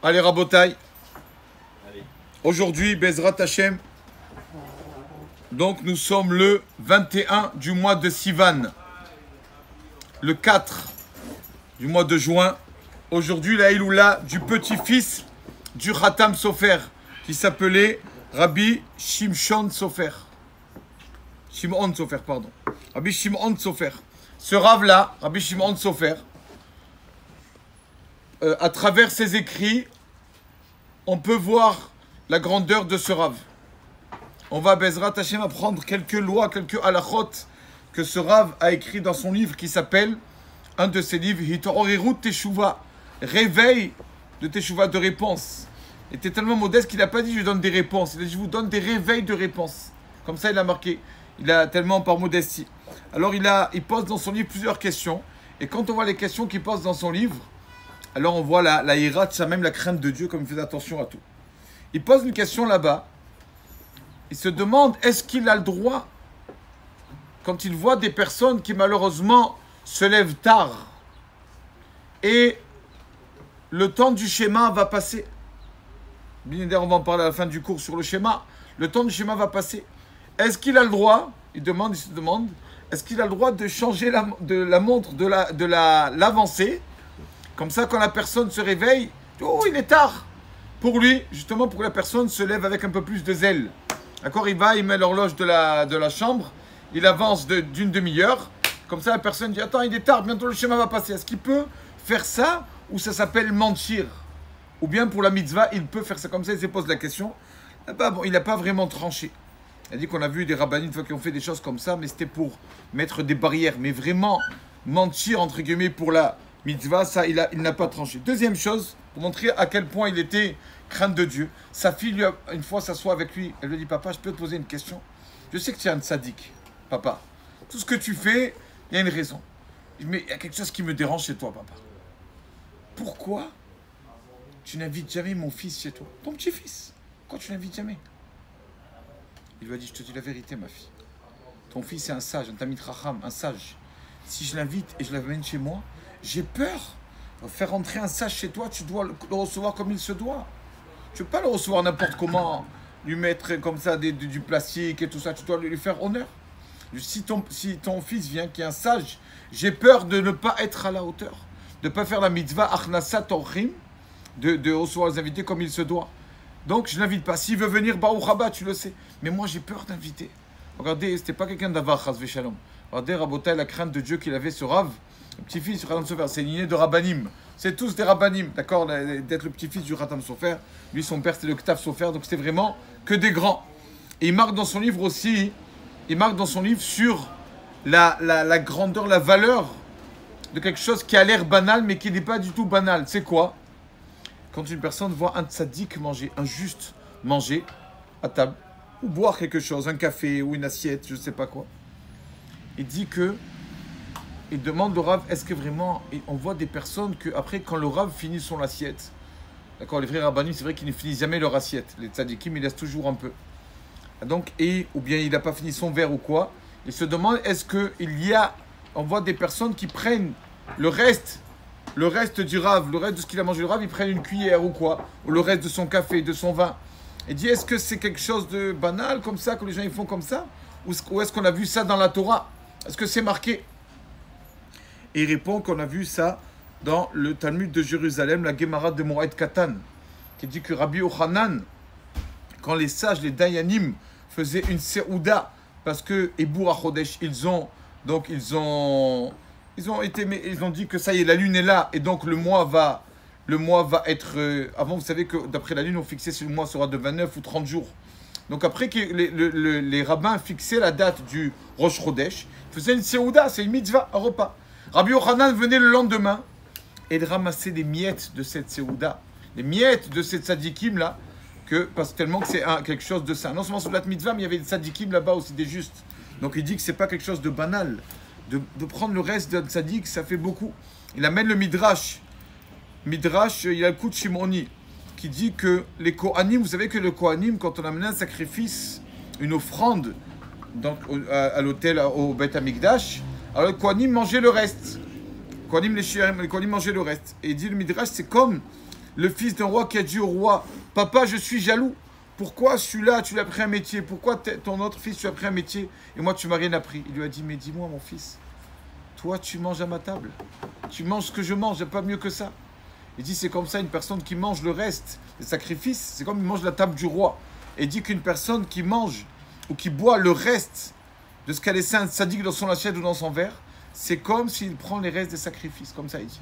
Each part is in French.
Allez, Rabotai. Aujourd'hui, Bezrat Hashem. Donc, nous sommes le 21 du mois de Sivan. Le 4 du mois de juin. Aujourd'hui, la Iloula du petit-fils du Khatam Sofer, qui s'appelait Rabbi Shimshon Sofer. Shimon Sofer, pardon. Rabbi Shimon Sofer. Ce rave-là, Rabbi Shimon Sofer, à travers ses écrits, on peut voir la grandeur de ce rave. On va, Bezrat Hashem, apprendre quelques lois, quelques halachot que ce rave a écrit dans son livre qui s'appelle, un de ses livres, Hitorerut Teshuva, réveil de Teshuva, de réponse. Il était tellement modeste qu'il n'a pas dit je donne des réponses, il a dit je vous donne des réveils de réponses. Comme ça il a marqué, il a tellement par modestie. Alors il pose dans son livre plusieurs questions, et quand on voit les questions qu'il pose dans son livre, alors on voit la hirat, ça même la crainte de Dieu, comme il fait attention à tout. Il pose une question là-bas, il se demande est-ce qu'il a le droit, quand il voit des personnes qui malheureusement se lèvent tard, et le temps du schéma va passer. Bien on va en parler à la fin du cours sur le schéma. Le temps du schéma va passer. Est-ce qu'il a le droit, il se demande, est-ce qu'il a le droit de changer la montre de l'avancée, comme ça quand la personne se réveille, oh il est tard. Pour lui, justement pour que la personne se lève avec un peu plus de zèle. D'accord, il met l'horloge de la chambre, il avance d'une demi-heure, comme ça la personne dit attends il est tard, bientôt le schéma va passer. Est-ce qu'il peut faire ça ou ça s'appelle mentir? Ou bien pour la mitzvah, il peut faire ça comme ça, il se pose la question. Là-bas, bon, il n'a pas vraiment tranché. Il a dit qu'on a vu des rabbinim qui ont fait des choses comme ça, mais c'était pour mettre des barrières. Mais vraiment, mentir, entre guillemets, pour la mitzvah, ça, il n'a pas tranché. Deuxième chose, pour montrer à quel point il était crainte de Dieu. Sa fille, une fois, s'assoit avec lui. Elle lui dit, papa, je peux te poser une question? Je sais que tu es un tzaddik, papa. Tout ce que tu fais, il y a une raison. Mais il y a quelque chose qui me dérange chez toi, papa. Pourquoi tu n'invites jamais mon fils chez toi? Ton petit-fils. Pourquoi tu n'invites jamais? Il lui a dit, je te dis la vérité, ma fille. Ton fils est un sage, un tamid racham, un sage. Si je l'invite et je l'amène chez moi, j'ai peur. Faire entrer un sage chez toi, tu dois le recevoir comme il se doit. Tu ne peux pas le recevoir n'importe comment, lui mettre comme ça du plastique et tout ça. Tu dois lui faire honneur. Si ton fils vient, qui est un sage, j'ai peur de ne pas être à la hauteur. De ne pas faire la mitzvah achnasat orchim, de recevoir les invités comme il se doit. Donc je n'invite pas. S'il veut venir, Baruch Haba, tu le sais. Mais moi j'ai peur d'inviter. Regardez, c'était pas quelqu'un d'avar, chas v'shalom. Regardez, Rabotai, la crainte de Dieu qu'il avait, ce Rav, le petit-fils du Khatam Sofer, c'est une lignée de Rabbanim. C'est tous des Rabbanim, d'accord, d'être le petit-fils du Khatam Sofer. Lui, son père, c'était le Ktaf Sofer, donc c'était vraiment que des grands. Et il marque dans son livre aussi, sur la grandeur, la valeur de quelque chose qui a l'air banal, mais qui n'est pas du tout banal. C'est quoi? Quand une personne voit un tzaddik manger, un juste manger à table, ou boire quelque chose, un café ou une assiette, je ne sais pas quoi, il dit que, il demande au Rav, est-ce que vraiment, et on voit des personnes que après, quand le Rav finit son assiette, d'accord, les vrais rabbanim, c'est vrai qu'ils ne finissent jamais leur assiette, les tzaddikim, ils laissent toujours un peu. Donc, ou bien il n'a pas fini son verre ou quoi, il se demande, est-ce qu'il y a, on voit des personnes qui prennent le reste du Rav, le reste de ce qu'il a mangé le Rav, ils prennent une cuillère ou quoi, ou le reste de son café, de son vin. Il dit, est-ce que c'est quelque chose de banal comme ça, que les gens ils font comme ça? Ou est-ce qu'on a vu ça dans la Torah? Est-ce que c'est marqué? Et il répond qu'on a vu ça dans le Talmud de Jérusalem, la Gemara de Moed Katan, qui dit que Rabbi Yochanan, quand les sages, les Dayanim, faisaient une Seouda, parce que Ebour HaChodesh, ils ont dit que ça y est, la lune est là, et donc le mois va être... avant, vous savez que d'après la lune, on fixait si le mois sera de 29 ou 30 jours. Donc après que les rabbins fixaient la date du Rosh Chodesh, ils faisaient une Seouda, c'est une mitzvah, un repas. Rabbi Yochanan venait le lendemain et il ramassait les miettes de cette Seouda, les miettes de cette tzadikim là, parce que tellement que c'est quelque chose de saint. Non seulement sur la mitzvah, mais il y avait des tzadikim là-bas aussi, des justes. Donc il dit que c'est pas quelque chose de banal. De prendre le reste d'un tzaddik, ça fait beaucoup. Il amène le Midrash. Midrash, il y a le coup de Shimoni, qui dit que les Kohanim, vous savez que le Kohanim, quand on amenait un sacrifice, une offrande donc, à l'autel, au Beth Amikdash, alors le Kohanim mangeait le reste. Kohanim les Kohanim mangeaient le reste. Et il dit le Midrash, c'est comme le fils d'un roi qui a dit au roi, papa, je suis jaloux. Pourquoi celui-là, tu lui as pris un métier? Pourquoi ton autre fils, tu as pris un métier et moi, tu m'as rien appris? Il lui a dit, mais dis-moi, mon fils, toi, tu manges à ma table. Tu manges ce que je mange, pas mieux que ça. Il dit, c'est comme ça, une personne qui mange le reste, les sacrifices, c'est comme il mange la table du roi. Et il dit qu'une personne qui mange ou qui boit le reste de ce qu'a laissé un sadique dans son assiette ou dans son verre, c'est comme s'il prend les restes des sacrifices, comme ça il dit.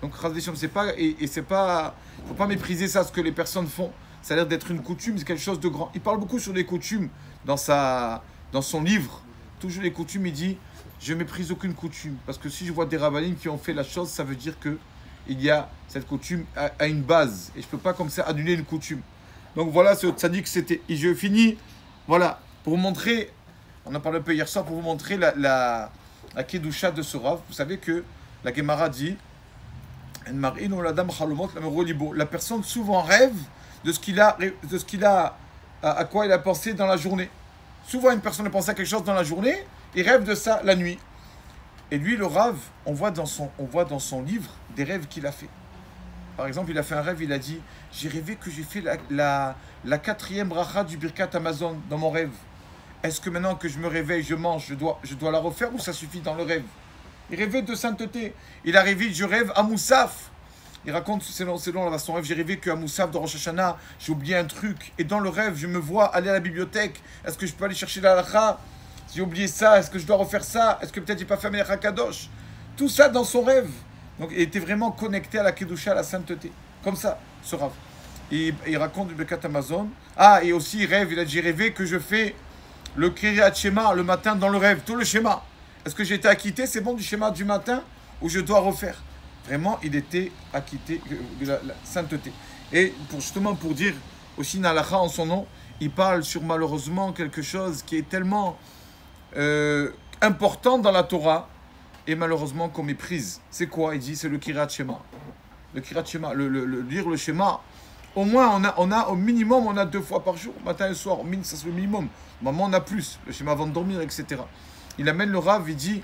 Donc, c'est pas, et c'est pas, faut pas mépriser ça, ce que les personnes font. Ça a l'air d'être une coutume, c'est quelque chose de grand. Il parle beaucoup sur les coutumes dans son livre. Toujours les coutumes, il dit, je méprise aucune coutume. Parce que si je vois des rabbinim qui ont fait la chose, ça veut dire que il y a cette coutume à une base. Et je ne peux pas comme ça annuler une coutume. Donc voilà ce tzaddik c'était. Et je finis, voilà, pour vous montrer, on en parlait un peu hier soir, pour vous montrer la kedusha de ce rav. Vous savez que la Gemara dit, la personne souvent rêve de ce qu'il a, à quoi il a pensé dans la journée. Souvent, une personne a pensé à quelque chose dans la journée, il rêve de ça la nuit. Et lui, le Rav, on voit dans son livre des rêves qu'il a fait. Par exemple, il a fait un rêve, il a dit, j'ai rêvé que j'ai fait la 4e bracha du Birkat Amazon dans mon rêve. Est-ce que maintenant que je me réveille, je mange, je dois la refaire ou ça suffit dans le rêve? Il rêvait de sainteté. Il a rêvé, je rêve à Moussaf. Il raconte, selon son rêve, j'ai rêvé qu'à Moussaf de Rosh Hashanah, j'ai oublié un truc. Et dans le rêve, je me vois aller à la bibliothèque. Est-ce que je peux aller chercher la halakha? J'ai oublié ça. Est-ce que je dois refaire ça? Est-ce que peut-être j'ai pas fait Melech HaKadosh? Tout ça dans son rêve. Donc il était vraiment connecté à la Kedusha, à la sainteté. Comme ça, ce rêve. Et il raconte du Birkat Amazon. Ah, et aussi il rêve, il a dit, j'ai rêvé que je fais le Kriyat Shema le matin dans le rêve. Tout le schéma. Est-ce que j'ai été acquitté? C'est bon du schéma du matin ou je dois refaire? Vraiment, il était acquitté de la sainteté. Et justement pour dire aussi Nalacha en son nom, il parle sur malheureusement quelque chose qui est tellement important dans la Torah et malheureusement qu'on méprise. C'est quoi? Il dit c'est le Kirat Shema. Le Kirat Shema, lire le schéma. Au moins, on a au minimum, on a 2 fois par jour, matin et soir. Ça c'est le minimum. Maman, on a plus. Le schéma avant de dormir, etc. Il amène le Rav, il dit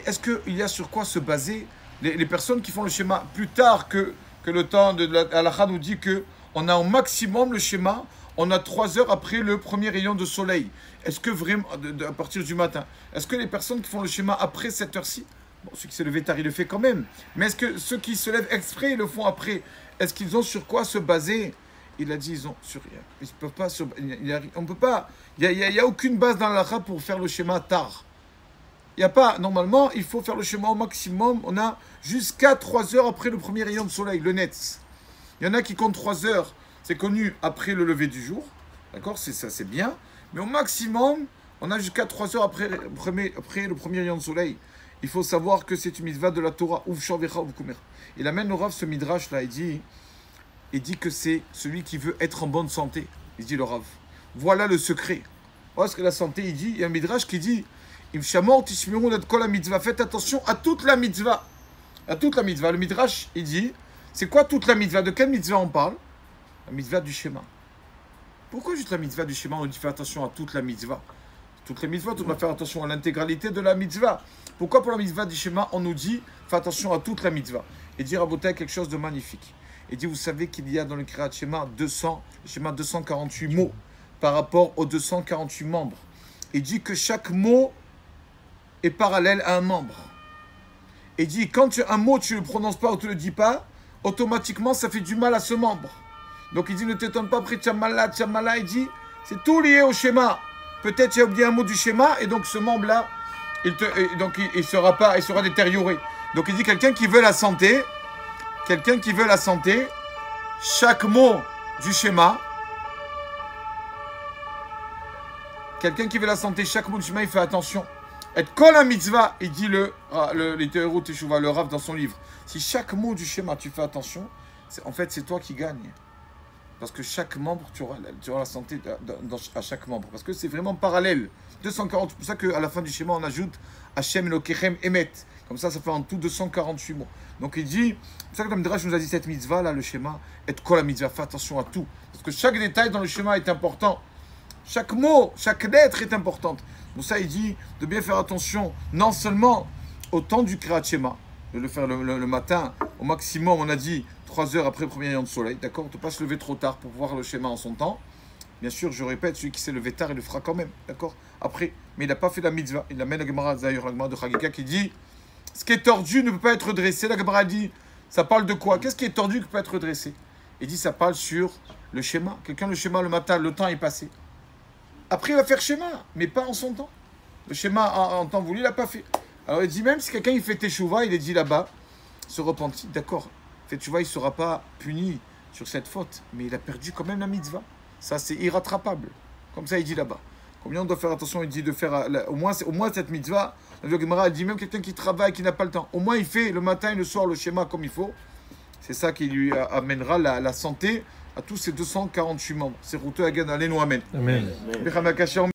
est-ce qu'il y a sur quoi se baser les personnes qui font le schéma plus tard que le temps de la halakha nous dit qu'on a au maximum le schéma, on a 3 heures après le premier rayon de soleil. Est-ce que vraiment, à partir du matin, est-ce que les personnes qui font le schéma après cette heure-ci, bon, celui qui s'est levé tard, il le fait quand même, mais est-ce que ceux qui se lèvent exprès, ils le font après? Est-ce qu'ils ont sur quoi se baser? Il a dit, ils ont sur rien. Ils ne peuvent pas, on peut pas, il n'y a aucune base dans la halakha pour faire le schéma tard. Il n'y a pas, normalement, il faut faire le schéma au maximum. On a jusqu'à 3 heures après le premier rayon de soleil, le Netz. Il y en a qui comptent 3 heures, c'est connu après le lever du jour. D'accord, c'est bien. Mais au maximum, on a jusqu'à 3 heures après le premier rayon de soleil. Il faut savoir que c'est une mitzvah de la Torah. Il amène le Rav ce midrash là, il dit que c'est celui qui veut être en bonne santé. Il dit le Rav. Voilà le secret. Parce que la santé, il y a un midrash qui dit faites attention à toute la mitzvah. À toute la mitzvah. Le midrash, il dit, c'est quoi toute la mitzvah? De quelle mitzvah on parle? La mitzvah du schéma. Pourquoi juste la mitzvah du schéma? On dit fais attention à toute la mitzvah. Toutes les mitzvahs, on doit faire attention à l'intégralité de la mitzvah. Pourquoi pour la mitzvah du schéma, on nous dit fais attention à toute la mitzvah? Et dire à Botaï quelque chose de magnifique. Et dit, vous savez qu'il y a dans le Kriyat Shema 248 mots par rapport aux 248 membres. Et dit que chaque mot est parallèle à un membre. Et dit, quand un mot, tu ne le prononces pas ou tu ne le dis pas, automatiquement, ça fait du mal à ce membre. Donc il dit, ne t'étonne pas, après Tchamala, il dit, c'est tout lié au schéma. Peut-être tu as oublié un mot du schéma, et donc ce membre-là, il sera détérioré. Donc il dit, quelqu'un qui veut la santé, chaque mot du schéma, il fait attention. Et kol la mitzvah, il dit le Rav dans son livre. Si chaque mot du schéma, tu fais attention, en fait, c'est toi qui gagnes. Parce que chaque membre, tu auras la santé à chaque membre. Parce que c'est vraiment parallèle. 240, c'est pour ça qu'à la fin du schéma, on ajoute Hashem Elokechem Emet. Comme ça fait en tout 248 mots. Donc il dit, c'est pour ça que le Midrash nous a dit cette mitzvah, là, le schéma, et kol la mitzvah, fais attention à tout. Parce que chaque détail dans le schéma est important. Chaque mot, chaque lettre est importante. Pour ça, il dit de bien faire attention, non seulement au temps du Kriyat Shema, de le faire le matin. Au maximum, on a dit 3 heures après le premier rayon de soleil, d'accord? On ne peut pas se lever trop tard pour voir le schéma en son temps. Bien sûr, je répète, celui qui s'est levé tard, il le fera quand même, d'accord? Après, mais il n'a pas fait la mitzvah. Il amène la Gemara, d'ailleurs, la Gemara de Chagika qui dit ce qui est tordu ne peut pas être dressé. La Gemara dit ça parle de quoi? Qu'est-ce qui est tordu qui ne peut pas être dressé? Il dit ça parle sur le schéma. Quelqu'un, le schéma, le matin, le temps est passé. Après, il va faire schéma, mais pas en son temps. Le schéma en temps voulu, il n'a pas fait. Alors, il dit même si quelqu'un il fait teshuva, il est dit là-bas, se repentit, d'accord. Fait teshuva, il ne sera pas puni sur cette faute, mais il a perdu quand même la mitzvah. Ça, c'est irrattrapable. Comme ça, il dit là-bas. Combien on doit faire attention? Il dit de faire au moins cette mitzvah. Le Gemara dit même quelqu'un qui travaille, qui n'a pas le temps. Au moins, il fait le matin et le soir le schéma comme il faut. C'est ça qui lui amènera la santé à tous ces 248 membres. C'est routeux à Amen. Amen.